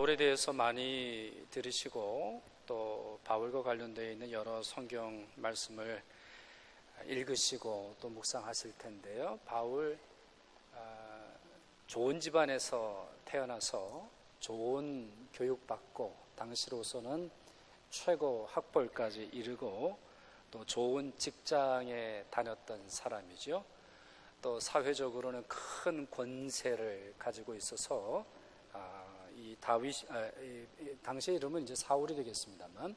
바울에 대해서 많이 들으시고 또 바울과 관련되어 있는 여러 성경 말씀을 읽으시고 또 묵상하실 텐데요. 바울 좋은 집안에서 태어나서 좋은 교육받고 당시로서는 최고 학벌까지 이르고 또 좋은 직장에 다녔던 사람이죠. 또 사회적으로는 큰 권세를 가지고 있어서 이 당시의 이름은 이제 사울이 되겠습니다만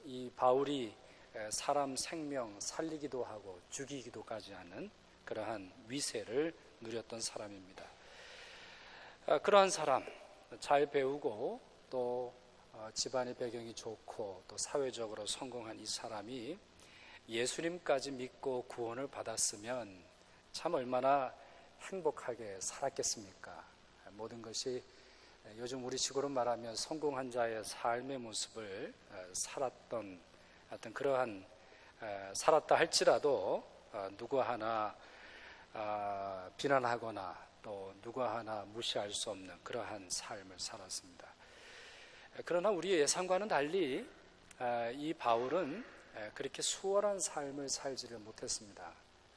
이 바울이 사람 생명 살리기도 하고 죽이기도까지 하는 그러한 위세를 누렸던 사람입니다. 그러한 사람, 잘 배우고 또 집안의 배경이 좋고 또 사회적으로 성공한 이 사람이 예수님까지 믿고 구원을 받았으면 참 얼마나 행복하게 살았겠습니까? 모든 것이 요즘 우리식으로 말하면 성공한 자의 삶의 모습을 살았던 어떤 그러한 살았다 할지라도 누구 하나 비난하거나 또 누구 하나 무시할 수 없는 그러한 삶을 살았습니다. 그러나 우리의 예상과는 달리 이 바울은 그렇게 수월한 삶을 살지를 못했습니다.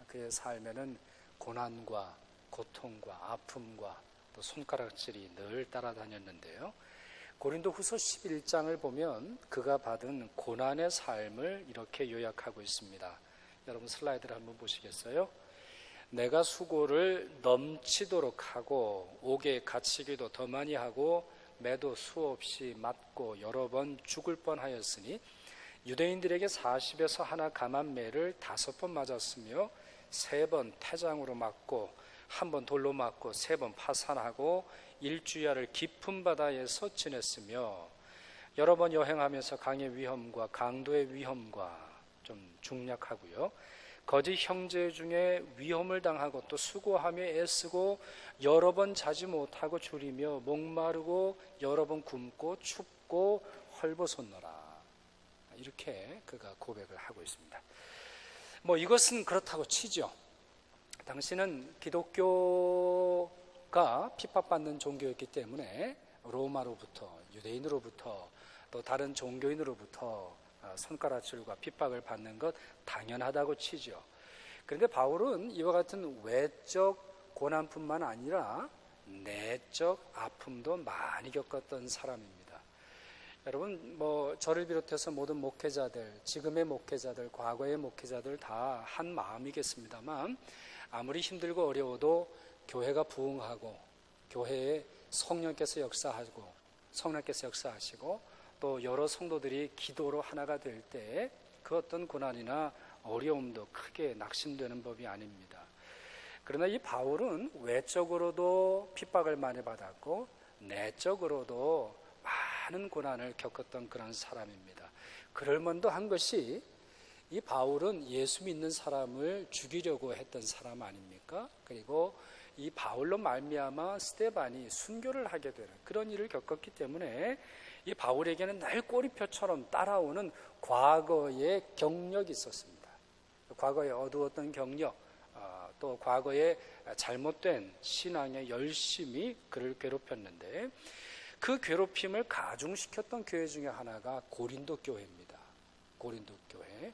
그의 삶에는 고난과 고통과 아픔과 또 손가락질이 늘 따라다녔는데요. 고린도후서 11장을 보면 그가 받은 고난의 삶을 이렇게 요약하고 있습니다. 여러분 슬라이드를 한번 보시겠어요? 내가 수고를 넘치도록 하고 옥에 갇히기도 더 많이 하고 매도 수없이 맞고 여러 번 죽을 뻔하였으니 유대인들에게 40에서 하나 감한 매를 5번 맞았으며 3번 태장으로 맞고 1번 돌로 맞고 3번 파산하고 일주야를 깊은 바다에서 지냈으며 여러 번 여행하면서 강의 위험과 강도의 위험과 좀 중략하고요. 거짓 형제 중에 위험을 당하고 또 수고하며 애쓰고 여러 번 자지 못하고 줄이며 목마르고 여러 번 굶고 춥고 헐벗었노라. 이렇게 그가 고백을 하고 있습니다. 이것은 그렇다고 치죠. 당시는 기독교가 핍박받는 종교였기 때문에 로마로부터 유대인으로부터 또 다른 종교인으로부터 손가락질과 핍박을 받는 것 당연하다고 치죠. 그런데 바울은 이와 같은 외적 고난뿐만 아니라 내적 아픔도 많이 겪었던 사람입니다. 여러분 저를 비롯해서 모든 목회자들, 지금의 목회자들, 과거의 목회자들 다 한 마음이겠습니다만 아무리 힘들고 어려워도 교회가 부흥하고 교회에 성령께서 역사하시고 또 여러 성도들이 기도로 하나가 될 때 그 어떤 고난이나 어려움도 크게 낙심되는 법이 아닙니다. 그러나 이 바울은 외적으로도 핍박을 많이 받았고 내적으로도 많은 고난을 겪었던 그런 사람입니다. 그럴 만도 한 것이 이 바울은 예수 믿는 사람을 죽이려고 했던 사람 아닙니까? 그리고 이 바울로 말미암아 스데반이 순교를 하게 되는 그런 일을 겪었기 때문에 이 바울에게는 늘 꼬리표처럼 따라오는 과거의 경력이 있었습니다. 과거에 어두웠던 경력, 또 과거에 잘못된 신앙의 열심이 그를 괴롭혔는데 그 괴롭힘을 가중시켰던 교회 중에 하나가 고린도 교회입니다. 고린도 교회.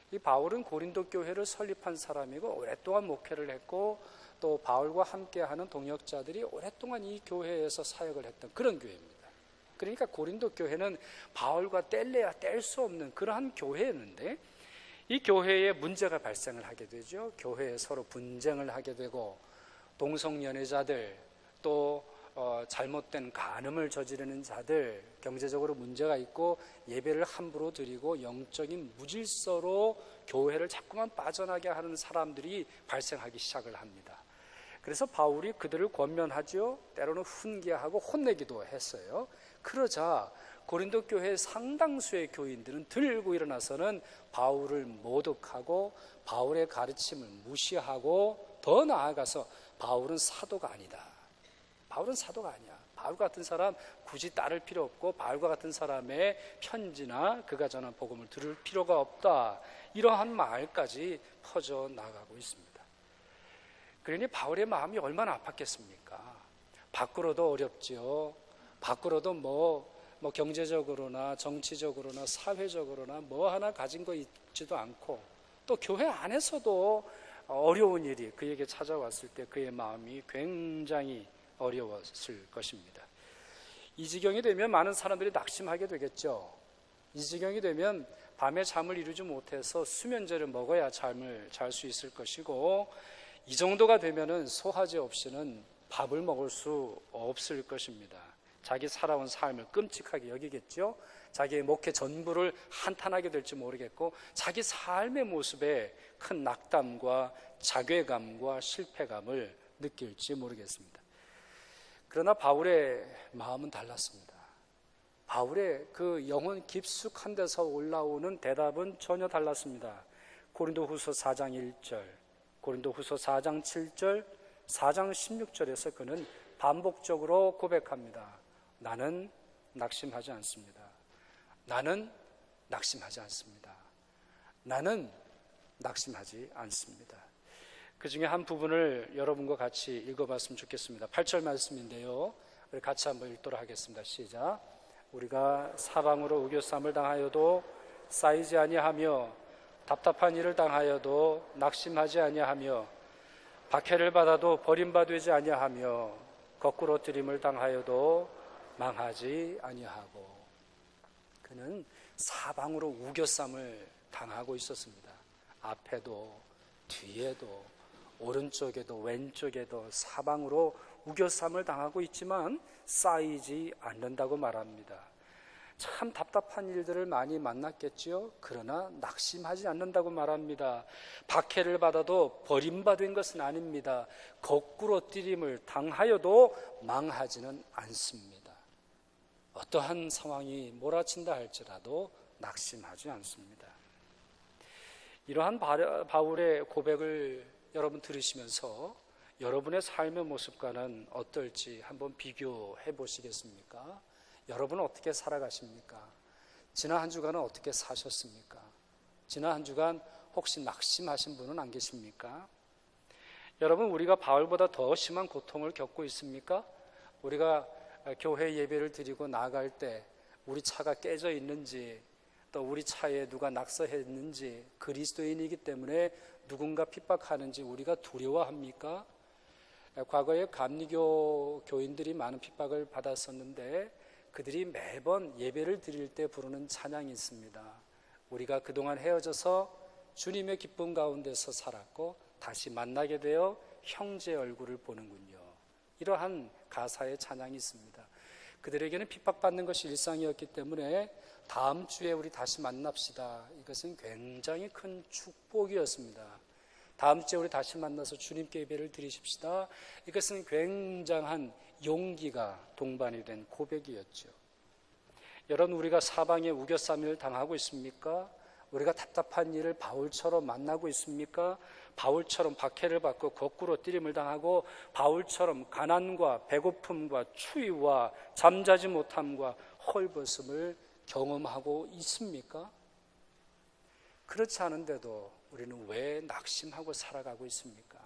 이 바울은 고린도 교회를 설립한 사람이고 오랫동안 목회를 했고 또 바울과 함께하는 동역자들이 오랫동안 이 교회에서 사역을 했던 그런 교회입니다. 그러니까 고린도 교회는 바울과 뗄래야 뗄 수 없는 그러한 교회였는데 이 교회에 문제가 발생을 하게 되죠. 교회에 서로 분쟁을 하게 되고 동성연애자들 또 잘못된 간음을 저지르는 자들, 경제적으로 문제가 있고 예배를 함부로 드리고 영적인 무질서로 교회를 자꾸만 빠져나게 하는 사람들이 발생하기 시작을 합니다. 그래서 바울이 그들을 권면하죠. 때로는 훈계하고 혼내기도 했어요. 그러자 고린도 교회 상당수의 교인들은 들고 일어나서는 바울을 모독하고 바울의 가르침을 무시하고 더 나아가서 바울은 사도가 아니다. 바울은 사도가 아니야. 바울 같은 사람 굳이 따를 필요 없고 바울과 같은 사람의 편지나 그가 전한 복음을 들을 필요가 없다. 이러한 말까지 퍼져나가고 있습니다. 그러니 바울의 마음이 얼마나 아팠겠습니까? 밖으로도 어렵지요. 밖으로도 뭐 경제적으로나 정치적으로나 사회적으로나 뭐 하나 가진 거 있지도 않고, 또 교회 안에서도 어려운 일이 그에게 찾아왔을 때 그의 마음이 굉장히 어려웠을 것입니다. 이 지경이 되면 많은 사람들이 낙심하게 되겠죠. 이 지경이 되면 밤에 잠을 이루지 못해서 수면제를 먹어야 잠을 잘 수 있을 것이고, 이 정도가 되면은 소화제 없이는 밥을 먹을 수 없을 것입니다. 자기 살아온 삶을 끔찍하게 여기겠죠. 자기의 목회 전부를 한탄하게 될지 모르겠고, 자기 삶의 모습에 큰 낙담과 자괴감과 실패감을 느낄지 모르겠습니다. 그러나 바울의 마음은 달랐습니다. 바울의 그 영혼 깊숙한 데서 올라오는 대답은 전혀 달랐습니다. 고린도후서 4장 1절, 고린도후서 4장 7절, 4장 16절에서 그는 반복적으로 고백합니다. 나는 낙심하지 않습니다. 나는 낙심하지 않습니다. 나는 낙심하지 않습니다. 그 중에 한 부분을 여러분과 같이 읽어봤으면 좋겠습니다. 8절 말씀인데요, 우리 같이 한번 읽도록 하겠습니다. 시작. 우리가 사방으로 우겨쌈을 당하여도 쌓이지 아니하며 답답한 일을 당하여도 낙심하지 아니하며 박해를 받아도 버림받지 아니하며 거꾸로 들임을 당하여도 망하지 아니하고. 그는 사방으로 우겨쌈을 당하고 있었습니다. 앞에도 뒤에도 오른쪽에도 왼쪽에도 사방으로 우겨쌈을 당하고 있지만 쌓이지 않는다고 말합니다. 참 답답한 일들을 많이 만났겠지요. 그러나 낙심하지 않는다고 말합니다. 박해를 받아도 버림받은 것은 아닙니다. 거꾸로 뛰림을 당하여도 망하지는 않습니다. 어떠한 상황이 몰아친다 할지라도 낙심하지 않습니다. 이러한 바울의 고백을 여러분 들으시면서 여러분의 삶의 모습과는 어떨지 한번 비교해 보시겠습니까? 여러분은 어떻게 살아가십니까? 지난 한 주간은 어떻게 사셨습니까? 지난 한 주간 혹시 낙심하신 분은 안 계십니까? 여러분, 우리가 바울보다 더 심한 고통을 겪고 있습니까? 우리가 교회 예배를 드리고 나갈 때 우리 차가 깨져 있는지, 또 우리 차에 누가 낙서했는지, 그리스도인이기 때문에 누군가 핍박하는지 우리가 두려워합니까? 과거에 감리교 교인들이 많은 핍박을 받았었는데 그들이 매번 예배를 드릴 때 부르는 찬양이 있습니다. 우리가 그동안 헤어져서 주님의 기쁨 가운데서 살았고 다시 만나게 되어 형제 얼굴을 보는군요. 이러한 가사의 찬양이 있습니다. 그들에게는 핍박받는 것이 일상이었기 때문에 다음 주에 우리 다시 만납시다. 이것은 굉장히 큰 축복이었습니다. 다음 주에 우리 다시 만나서 주님께 예배를 드리십시다. 이것은 굉장한 용기가 동반이 된 고백이었죠. 여러분, 우리가 사방에 우겨쌈을 당하고 있습니까? 우리가 답답한 일을 바울처럼 만나고 있습니까? 바울처럼 박해를 받고 거꾸로 뛰림을 당하고 바울처럼 가난과 배고픔과 추위와 잠자지 못함과 헐벗음을 경험하고 있습니까? 그렇지 않은데도 우리는 왜 낙심하고 살아가고 있습니까?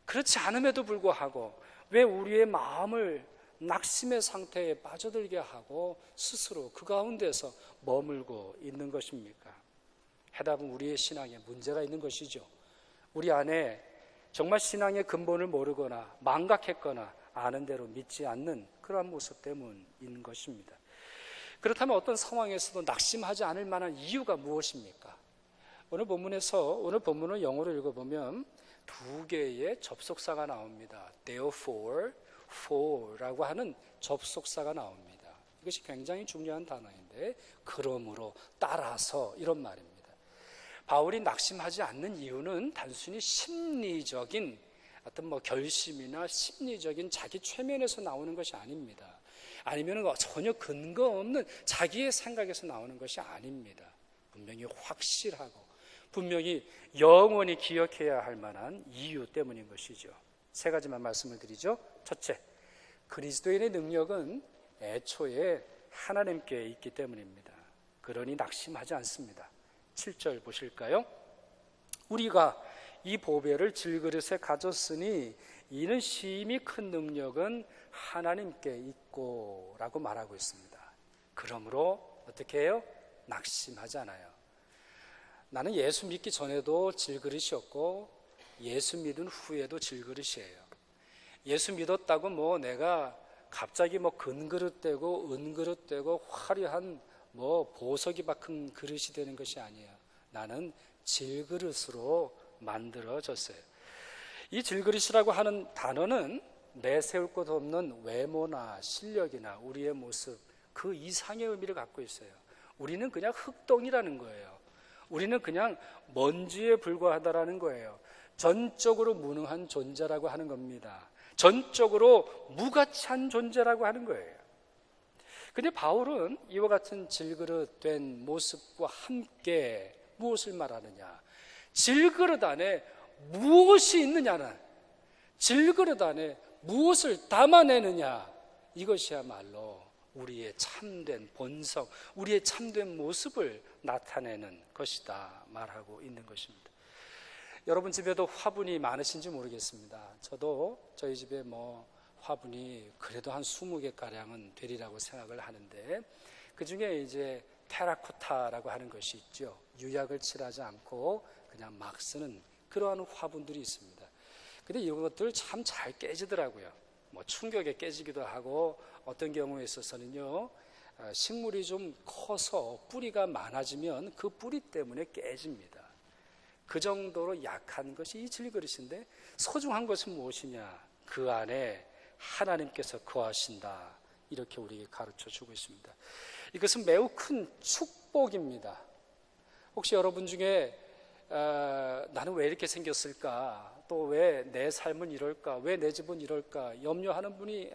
그렇지 않음에도 불구하고 왜 우리의 마음을 낙심의 상태에 빠져들게 하고 스스로 그 가운데서 머물고 있는 것입니까? 해답은 우리의 신앙에 문제가 있는 것이죠. 우리 안에 정말 신앙의 근본을 모르거나 망각했거나 아는 대로 믿지 않는 그러한 모습 때문인 것입니다. 그렇다면 어떤 상황에서도 낙심하지 않을 만한 이유가 무엇입니까? 오늘 본문을 영어로 읽어보면 두 개의 접속사가 나옵니다. Therefore, for라고 하는 접속사가 나옵니다. 이것이 굉장히 중요한 단어인데, 그러므로, 따라서 이런 말입니다. 바울이 낙심하지 않는 이유는 단순히 심리적인 어떤 결심이나 심리적인 자기 최면에서 나오는 것이 아닙니다. 아니면 전혀 근거 없는 자기의 생각에서 나오는 것이 아닙니다. 분명히 확실하고 분명히 영원히 기억해야 할 만한 이유 때문인 것이죠. 세 가지만 말씀을 드리죠. 첫째, 그리스도인의 능력은 애초에 하나님께 있기 때문입니다. 그러니 낙심하지 않습니다. 7절 보실까요? 우리가 이 보배를 질그릇에 가졌으니 이는 심히 큰 능력은 하나님께 있고 라고 말하고 있습니다. 그러므로 어떻게 해요? 낙심하지 않아요. 나는 예수 믿기 전에도 질그릇이었고 예수 믿은 후에도 질그릇이에요. 예수 믿었다고 뭐 내가 갑자기 뭐 금그릇 되고 은그릇 되고 화려한 뭐 보석이 박힌 그릇이 되는 것이 아니에요. 나는 질그릇으로 만들어졌어요. 이 질그릇이라고 하는 단어는 내세울 것 없는 외모나 실력이나 우리의 모습 그 이상의 의미를 갖고 있어요. 우리는 그냥 흙덩이라는 거예요. 우리는 그냥 먼지에 불과하다라는 거예요. 전적으로 무능한 존재라고 하는 겁니다. 전적으로 무가치한 존재라고 하는 거예요. 근데 바울은 이와 같은 질그릇 된 모습과 함께 무엇을 말하느냐? 질그릇 안에 무엇이 있느냐는, 질그릇 안에 무엇을 담아내느냐, 이것이야말로 우리의 참된 본성, 우리의 참된 모습을 나타내는 것이다 말하고 있는 것입니다. 여러분 집에도 화분이 많으신지 모르겠습니다. 저도 저희 집에 뭐 화분이 그래도 한 20개가량은 되리라고 생각을 하는데, 그 중에 이제 테라코타라고 하는 것이 있죠. 유약을 칠하지 않고 그냥 막 쓰는 그러한 화분들이 있습니다. 근데 이것들 참 잘 깨지더라고요. 뭐 충격에 깨지기도 하고, 어떤 경우에 있어서는요, 식물이 좀 커서 뿌리가 많아지면 그 뿌리 때문에 깨집니다. 그 정도로 약한 것이 이 질그릇인데, 소중한 것은 무엇이냐? 그 안에 하나님께서 거하신다, 이렇게 우리에게 가르쳐 주고 있습니다. 이것은 매우 큰 축복입니다. 혹시 여러분 중에 나는 왜 이렇게 생겼을까? 또 왜 내 삶은 이럴까? 왜 내 집은 이럴까? 염려하는 분이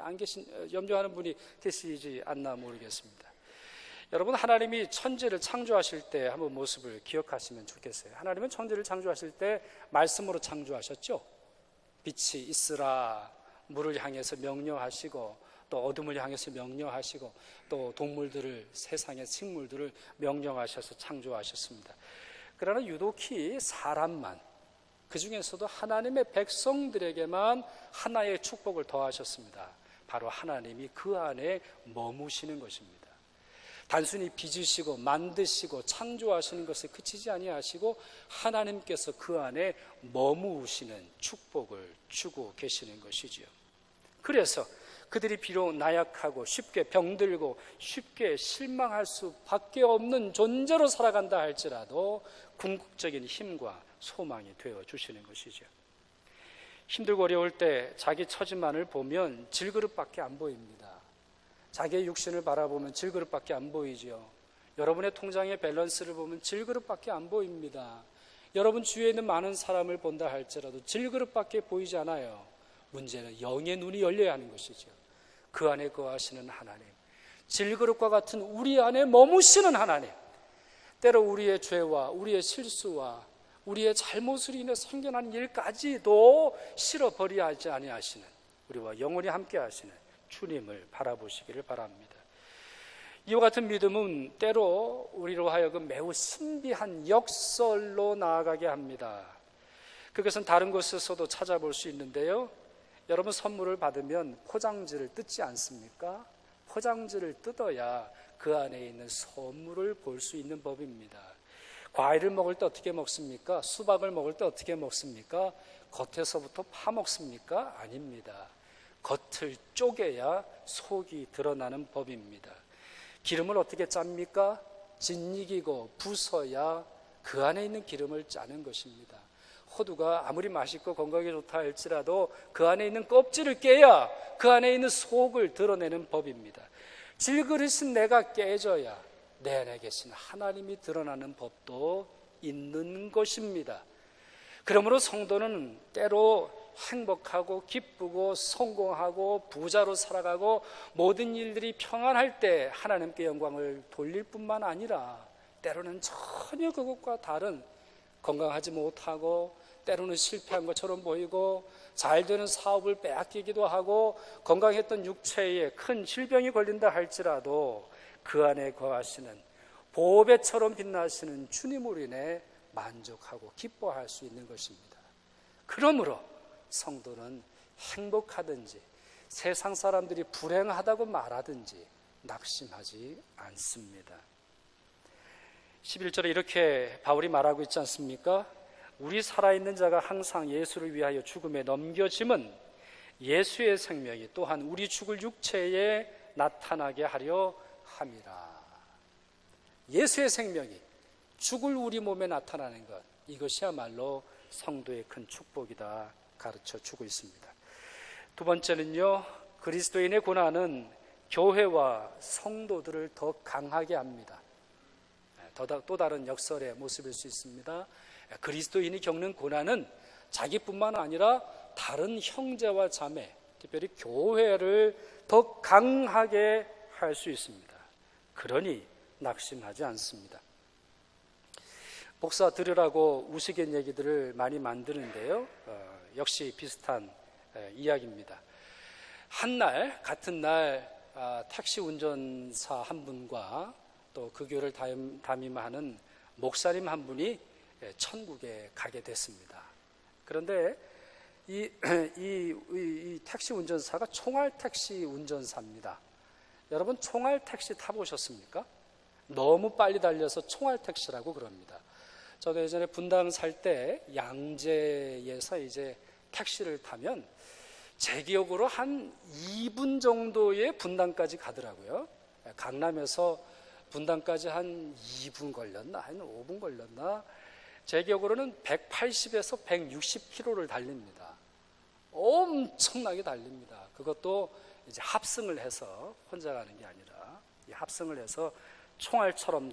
계시지 않나 모르겠습니다. 여러분, 하나님이 천지를 창조하실 때 한번 모습을 기억하시면 좋겠어요. 하나님은 천지를 창조하실 때 말씀으로 창조하셨죠. 빛이 있으라 물을 향해서 명령하시고, 또 어둠을 향해서 명령하시고, 또 동물들을, 세상의 식물들을 명령하셔서 창조하셨습니다. 그러나 유독히 사람만, 그 중에서도 하나님의 백성들에게만 하나의 축복을 더하셨습니다. 바로 하나님이 그 안에 머무시는 것입니다. 단순히 빚으시고 만드시고 창조하시는 것에 그치지 아니하시고 하나님께서 그 안에 머무시는 축복을 주고 계시는 것이지요. 그래서 그들이 비록 나약하고 쉽게 병들고 쉽게 실망할 수밖에 없는 존재로 살아간다 할지라도 궁극적인 힘과 소망이 되어주시는 것이죠. 힘들고 어려울 때 자기 처지만을 보면 질그릇밖에 안 보입니다. 자기의 육신을 바라보면 질그릇밖에 안 보이죠. 여러분의 통장의 밸런스를 보면 질그릇밖에 안 보입니다. 여러분 주위에 있는 많은 사람을 본다 할지라도 질그릇밖에 보이지 않아요. 문제는 영의 눈이 열려야 하는 것이죠. 그 안에 거하시는 하나님, 질그릇과 같은 우리 안에 머무시는 하나님, 때로 우리의 죄와 우리의 실수와 우리의 잘못으로 인해 생겨난 일까지도 실어버리지 아니하시는, 우리와 영원히 함께 하시는 주님을 바라보시기를 바랍니다. 이와 같은 믿음은 때로 우리로 하여금 매우 신비한 역설로 나아가게 합니다. 그것은 다른 곳에서도 찾아볼 수 있는데요, 여러분 선물을 받으면 포장지를 뜯지 않습니까? 포장지를 뜯어야 그 안에 있는 선물을 볼 수 있는 법입니다. 과일을 먹을 때 어떻게 먹습니까? 수박을 먹을 때 어떻게 먹습니까? 겉에서부터 파먹습니까? 아닙니다. 겉을 쪼개야 속이 드러나는 법입니다. 기름을 어떻게 짭니까? 짓이기고 부숴야 그 안에 있는 기름을 짜는 것입니다. 호두가 아무리 맛있고 건강에 좋다 할지라도 그 안에 있는 껍질을 깨야 그 안에 있는 속을 드러내는 법입니다. 질그릇은 내가 깨져야 내 안에 계신 하나님이 드러나는 법도 있는 것입니다. 그러므로 성도는 때로 행복하고 기쁘고 성공하고 부자로 살아가고 모든 일들이 평안할 때 하나님께 영광을 돌릴 뿐만 아니라, 때로는 전혀 그것과 다른, 건강하지 못하고 때로는 실패한 것처럼 보이고 잘 되는 사업을 빼앗기기도 하고 건강했던 육체에 큰 질병이 걸린다 할지라도 그 안에 거하시는 보배처럼 빛나시는 주님으로 인해 만족하고 기뻐할 수 있는 것입니다. 그러므로 성도는 행복하든지 세상 사람들이 불행하다고 말하든지 낙심하지 않습니다. 11절에 이렇게 바울이 말하고 있지 않습니까? 우리 살아있는 자가 항상 예수를 위하여 죽음에 넘겨짐은 예수의 생명이 또한 우리 죽을 육체에 나타나게 하려 함이라. 예수의 생명이 죽을 우리 몸에 나타나는 것, 이것이야말로 성도의 큰 축복이다 가르쳐 주고 있습니다. 두 번째는요, 그리스도인의 고난은 교회와 성도들을 더 강하게 합니다. 또 다른 역설의 모습일 수 있습니다. 그리스도인이 겪는 고난은 자기뿐만 아니라 다른 형제와 자매, 특별히 교회를 더 강하게 할 수 있습니다. 그러니 낙심하지 않습니다. 목사 들으라고 우스갯 얘기들을 많이 만드는데요, 역시 비슷한 이야기입니다. 한날 같은 날 택시 운전사 한 분과 또 그 교회를 담임하는 목사님 한 분이 천국에 가게 됐습니다. 그런데 이 택시 운전사가 총알 택시 운전사입니다. 여러분, 총알 택시 타보셨습니까? 너무 빨리 달려서 총알 택시라고 그럽니다. 저도 예전에 분당 살 때 양재에서 이제 택시를 타면 제 기억으로 한 2분 정도의 분당까지 가더라고요. 강남에서 분당까지 한 2분 걸렸나? 한 5분 걸렸나? 제 기억으로는 180에서 160km를 달립니다. 엄청나게 달립니다. 그것도 이제 합승을 해서 혼자 가는 게 아니라 합승을 해서 총알처럼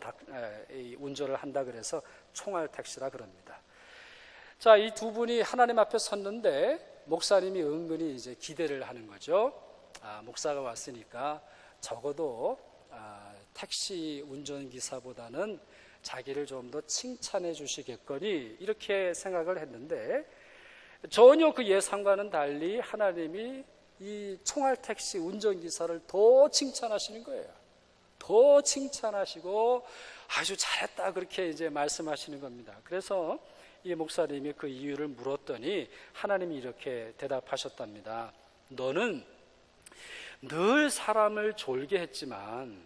운전을 한다 그래서 총알 택시라 그럽니다. 자, 이 두 분이 하나님 앞에 섰는데 목사님이 은근히 이제 기대를 하는 거죠. 목사가 왔으니까 적어도 택시 운전기사보다는 자기를 좀 더 칭찬해 주시겠거니 이렇게 생각을 했는데 전혀 그 예상과는 달리 하나님이 이 총알 택시 운전기사를 더 칭찬하시는 거예요. 더 칭찬하시고 아주 잘했다 그렇게 이제 말씀하시는 겁니다. 그래서 이 목사님이 그 이유를 물었더니 하나님이 이렇게 대답하셨답니다. 너는 늘 사람을 졸게 했지만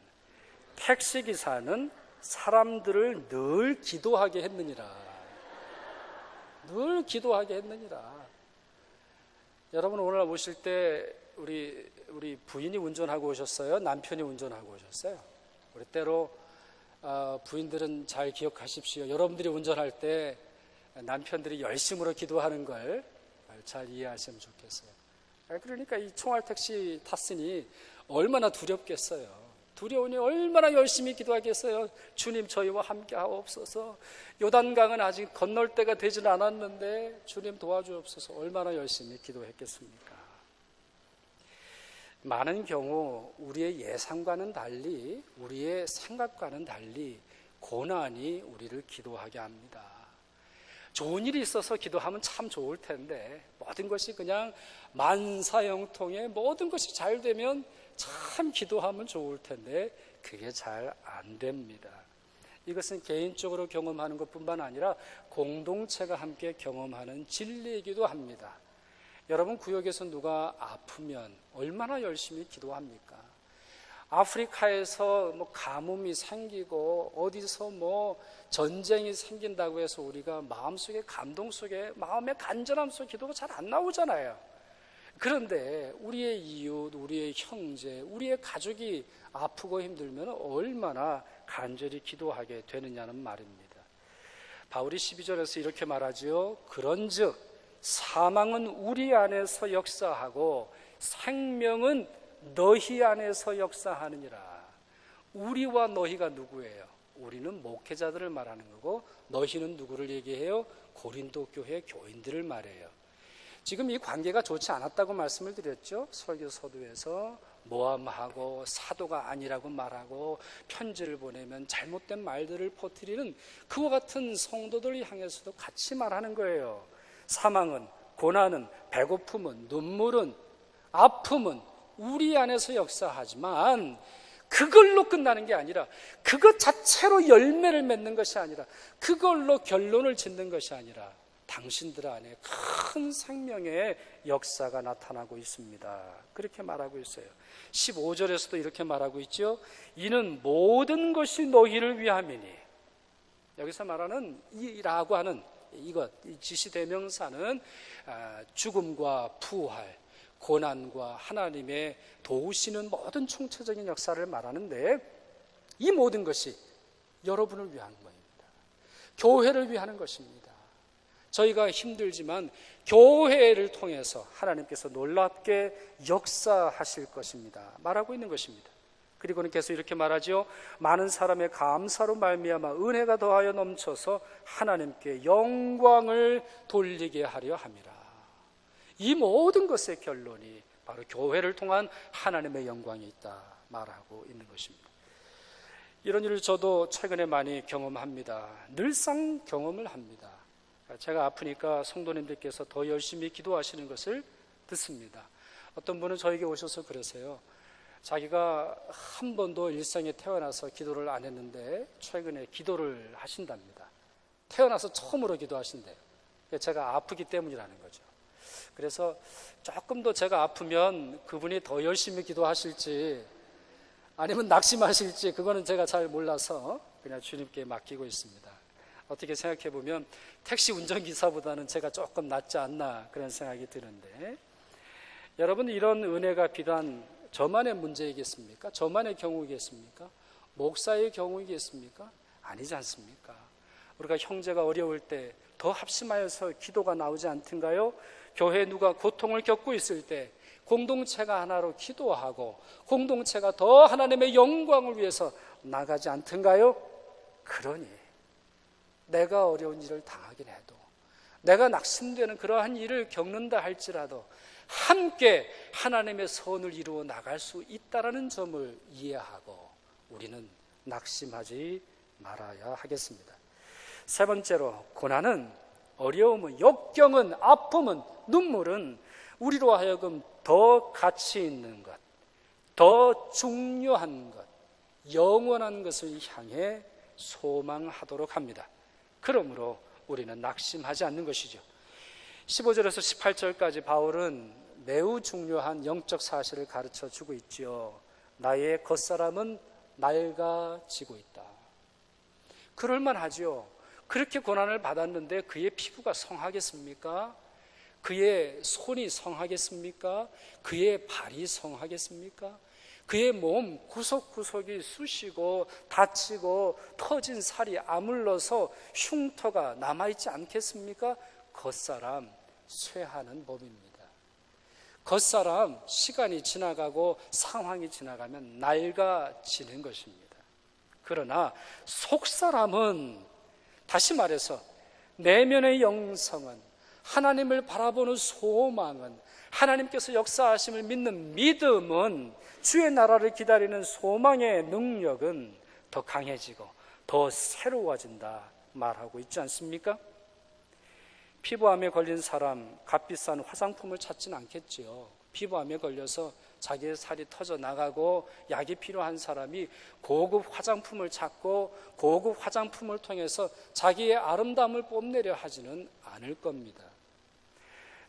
택시기사는 사람들을 늘 기도하게 했느니라. 늘 기도하게 했느니라. 여러분, 오늘 오실 때 우리 부인이 운전하고 오셨어요? 남편이 운전하고 오셨어요? 우리 때로 부인들은 잘 기억하십시오. 여러분들이 운전할 때 남편들이 열심으로 기도하는 걸 잘 이해하시면 좋겠어요. 그러니까 이 총알 택시 탔으니 얼마나 두렵겠어요. 두려우니 얼마나 열심히 기도하겠어요. 주님, 저희와 함께 하옵소서. 요단강은 아직 건널 때가 되진 않았는데 주님 도와주옵소서. 얼마나 열심히 기도했겠습니까? 많은 경우 우리의 예상과는 달리, 우리의 생각과는 달리 고난이 우리를 기도하게 합니다. 좋은 일이 있어서 기도하면 참 좋을 텐데 모든 것이 그냥 만사형통에 모든 것이 잘 되면 참 기도하면 좋을 텐데 그게 잘 안 됩니다. 이것은 개인적으로 경험하는 것뿐만 아니라 공동체가 함께 경험하는 진리이기도 합니다. 여러분, 구역에서 누가 아프면 얼마나 열심히 기도합니까? 아프리카에서 가뭄이 생기고 어디서 전쟁이 생긴다고 해서 우리가 마음속에 감동 속에 마음의 간절함 속에 기도가 잘 안 나오잖아요. 그런데 우리의 이웃, 우리의 형제, 우리의 가족이 아프고 힘들면 얼마나 간절히 기도하게 되느냐는 말입니다. 바울이 12절에서 이렇게 말하지요. 그런즉 사망은 우리 안에서 역사하고 생명은 너희 안에서 역사하느니라. 우리와 너희가 누구예요? 우리는 목회자들을 말하는 거고 너희는 누구를 얘기해요? 고린도 교회 교인들을 말해요. 지금 이 관계가 좋지 않았다고 말씀을 드렸죠. 설교 서두에서 모함하고 사도가 아니라고 말하고 편지를 보내면 잘못된 말들을 퍼뜨리는 그와 같은 성도들을 향해서도 같이 말하는 거예요. 사망은, 고난은, 배고픔은, 눈물은, 아픔은 우리 안에서 역사하지만 그걸로 끝나는 게 아니라, 그것 자체로 열매를 맺는 것이 아니라, 그걸로 결론을 짓는 것이 아니라 당신들 안에 큰 생명의 역사가 나타나고 있습니다. 그렇게 말하고 있어요. 15절에서도 이렇게 말하고 있죠. 이는 모든 것이 너희를 위함이니. 여기서 말하는 이라고 하는 이것, 이 지시대명사는 죽음과 부활, 고난과 하나님의 도우시는 모든 총체적인 역사를 말하는데, 이 모든 것이 여러분을 위한 것입니다. 교회를 위하는 것입니다. 저희가 힘들지만 교회를 통해서 하나님께서 놀랍게 역사하실 것입니다. 말하고 있는 것입니다. 그리고는 계속 이렇게 말하죠. 많은 사람의 감사로 말미암아 은혜가 더하여 넘쳐서 하나님께 영광을 돌리게 하려 함이라. 이 모든 것의 결론이 바로 교회를 통한 하나님의 영광이 있다 말하고 있는 것입니다. 이런 일을 저도 최근에 많이 경험합니다. 늘상 경험을 합니다. 제가 아프니까 성도님들께서 더 열심히 기도하시는 것을 듣습니다. 어떤 분은 저에게 오셔서 그러세요. 자기가 한 번도 일생에 태어나서 기도를 안 했는데 최근에 기도를 하신답니다. 태어나서 처음으로 기도하신대요. 제가 아프기 때문이라는 거죠. 그래서 조금 더 제가 아프면 그분이 더 열심히 기도하실지 아니면 낙심하실지 그거는 제가 잘 몰라서 그냥 주님께 맡기고 있습니다. 어떻게 생각해 보면 택시 운전기사보다는 제가 조금 낫지 않나 그런 생각이 드는데, 여러분, 이런 은혜가 비단 저만의 문제이겠습니까? 저만의 경우이겠습니까? 목사의 경우이겠습니까? 아니지 않습니까? 우리가 형제가 어려울 때 더 합심하여서 기도가 나오지 않던가요? 교회에 누가 고통을 겪고 있을 때 공동체가 하나로 기도하고 공동체가 더 하나님의 영광을 위해서 나가지 않던가요? 그러니 내가 어려운 일을 당하긴 해도, 내가 낙심되는 그러한 일을 겪는다 할지라도 함께 하나님의 선을 이루어 나갈 수 있다는 점을 이해하고 우리는 낙심하지 말아야 하겠습니다. 세 번째로, 고난은, 어려움은, 역경은, 아픔은, 눈물은 우리로 하여금 더 가치 있는 것, 더 중요한 것, 영원한 것을 향해 소망하도록 합니다. 그러므로 우리는 낙심하지 않는 것이죠. 15절에서 18절까지 바울은 매우 중요한 영적 사실을 가르쳐 주고 있죠. 나의 겉사람은 낡아지고 있다. 그럴만하죠. 그렇게 고난을 받았는데 그의 피부가 성하겠습니까? 그의 손이 성하겠습니까? 그의 발이 성하겠습니까? 그의 몸 구석구석이 쑤시고 다치고 터진 살이 아물러서 흉터가 남아있지 않겠습니까? 겉사람 쇠하는 법입니다. 겉사람 시간이 지나가고 상황이 지나가면 낡아지는 것입니다. 그러나 속사람은, 다시 말해서 내면의 영성은, 하나님을 바라보는 소망은, 하나님께서 역사하심을 믿는 믿음은, 주의 나라를 기다리는 소망의 능력은 더 강해지고 더 새로워진다 말하고 있지 않습니까? 피부암에 걸린 사람 값비싼 화장품을 찾지는 않겠지요. 피부암에 걸려서 자기의 살이 터져 나가고 약이 필요한 사람이 고급 화장품을 찾고 고급 화장품을 통해서 자기의 아름다움을 뽐내려 하지는 않을 겁니다.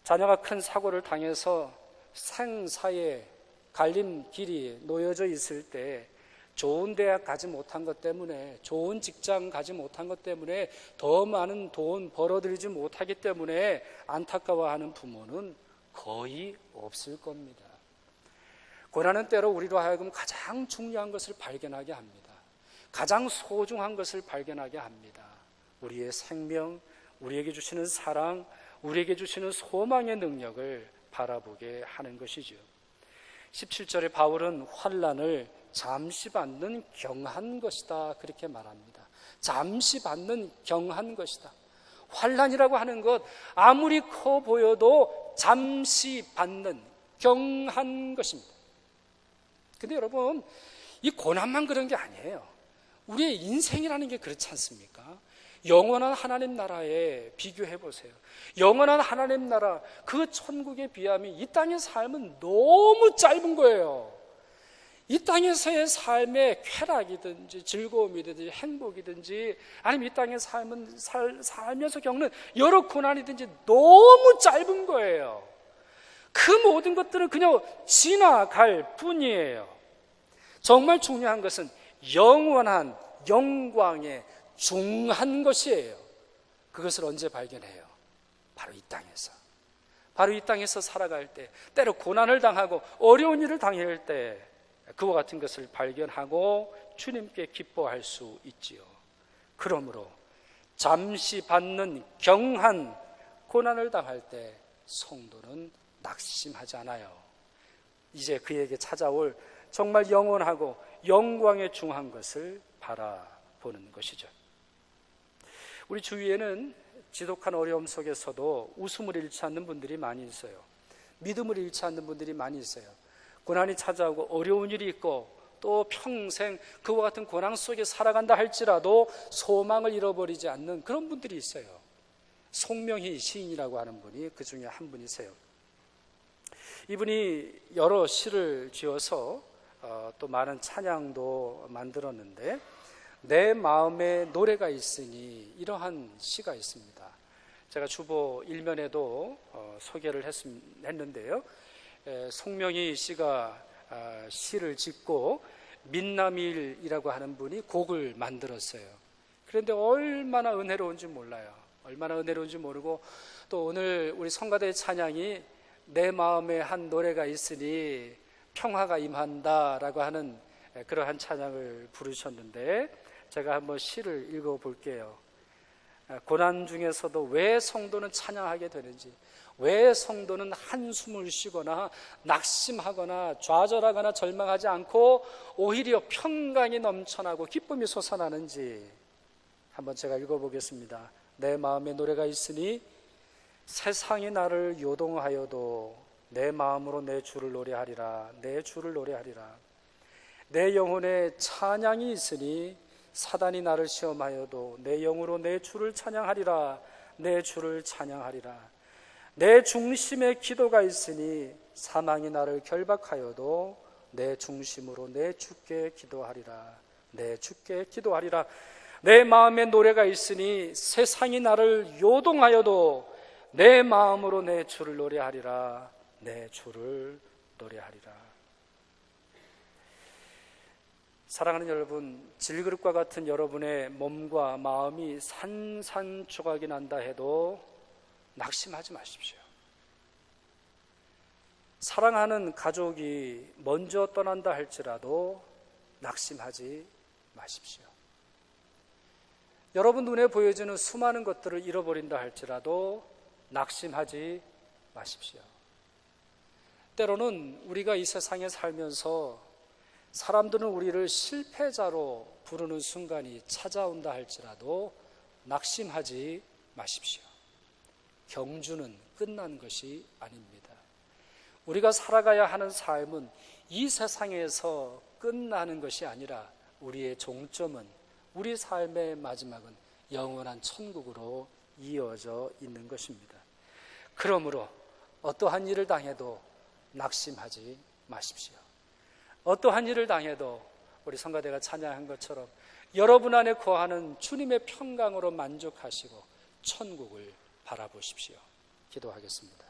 자녀가 큰 사고를 당해서 생사의 갈림길이 놓여져 있을 때 좋은 대학 가지 못한 것 때문에, 좋은 직장 가지 못한 것 때문에, 더 많은 돈 벌어들이지 못하기 때문에 안타까워하는 부모는 거의 없을 겁니다. 고난은 때로 우리로 하여금 가장 중요한 것을 발견하게 합니다. 가장 소중한 것을 발견하게 합니다. 우리의 생명, 우리에게 주시는 사랑, 우리에게 주시는 소망의 능력을 바라보게 하는 것이죠. 17절에 바울은 환난을 잠시 받는 경한 것이다 그렇게 말합니다. 잠시 받는 경한 것이다. 환난이라고 하는 것 아무리 커 보여도 잠시 받는 경한 것입니다. 근데 여러분, 이 고난만 그런 게 아니에요. 우리의 인생이라는 게 그렇지 않습니까? 영원한 하나님 나라에 비교해 보세요. 영원한 하나님 나라, 그 천국의 비함이 이 땅의 삶은 너무 짧은 거예요. 이 땅에서의 삶의 쾌락이든지 즐거움이든지 행복이든지 아니면 이 땅의 살면서 겪는 여러 고난이든지 너무 짧은 거예요. 그 모든 것들은 그냥 지나갈 뿐이에요. 정말 중요한 것은 영원한 영광에 중한 것이에요. 그것을 언제 발견해요? 바로 이 땅에서. 바로 이 땅에서 살아갈 때, 때로 고난을 당하고 어려운 일을 당할 때 그와 같은 것을 발견하고 주님께 기뻐할 수 있지요. 그러므로 잠시 받는 경한 고난을 당할 때 성도는 낙심하지 않아요. 이제 그에게 찾아올 정말 영원하고 영광에 중한 것을 바라보는 것이죠. 우리 주위에는 지독한 어려움 속에서도 웃음을 잃지 않는 분들이 많이 있어요. 믿음을 잃지 않는 분들이 많이 있어요. 고난이 찾아오고 어려운 일이 있고 또 평생 그와 같은 고난 속에 살아간다 할지라도 소망을 잃어버리지 않는 그런 분들이 있어요. 송명희 시인이라고 하는 분이 그 중에 한 분이세요. 이분이 여러 시를 지어서 또 많은 찬양도 만들었는데 내 마음에 노래가 있으니 이러한 시가 있습니다. 제가 주보 일면에도 소개를 했는데요. 송명희 씨가 시를 짓고 민남일이라고 하는 분이 곡을 만들었어요. 그런데 얼마나 은혜로운지 몰라요. 얼마나 은혜로운지 모르고 또 오늘 우리 성가대의 찬양이 내 마음에 한 노래가 있으니 평화가 임한다라고 하는 그러한 찬양을 부르셨는데 제가 한번 시를 읽어볼게요. 고난 중에서도 왜 성도는 찬양하게 되는지, 왜 성도는 한숨을 쉬거나 낙심하거나 좌절하거나 절망하지 않고 오히려 평강이 넘쳐나고 기쁨이 솟아나는지 한번 제가 읽어보겠습니다. 내 마음에 노래가 있으니 세상이 나를 요동하여도 내 마음으로 내 주를 노래하리라. 내 주를 노래하리라. 내 영혼에 찬양이 있으니 사단이 나를 시험하여도 내 영으로 내 주를 찬양하리라. 내 주를 찬양하리라. 내 중심에 기도가 있으니 사망이 나를 결박하여도 내 중심으로 내 주께 기도하리라. 내 주께 기도하리라. 내 마음에 노래가 있으니 세상이 나를 요동하여도 내 마음으로 내 주를 노래하리라. 내 주를 노래하리라. 사랑하는 여러분, 질그릇과 같은 여러분의 몸과 마음이 산산조각이 난다 해도 낙심하지 마십시오. 사랑하는 가족이 먼저 떠난다 할지라도 낙심하지 마십시오. 여러분 눈에 보여지는 수많은 것들을 잃어버린다 할지라도 낙심하지 마십시오. 때로는 우리가 이 세상에 살면서 사람들은 우리를 실패자로 부르는 순간이 찾아온다 할지라도 낙심하지 마십시오. 경주는 끝난 것이 아닙니다. 우리가 살아가야 하는 삶은 이 세상에서 끝나는 것이 아니라 우리의 종점은, 우리 삶의 마지막은 영원한 천국으로 이어져 있는 것입니다. 그러므로 어떠한 일을 당해도 낙심하지 마십시오. 어떠한 일을 당해도 우리 성가대가 찬양한 것처럼 여러분 안에 거하는 주님의 평강으로 만족하시고 천국을 바라보십시오. 기도하겠습니다.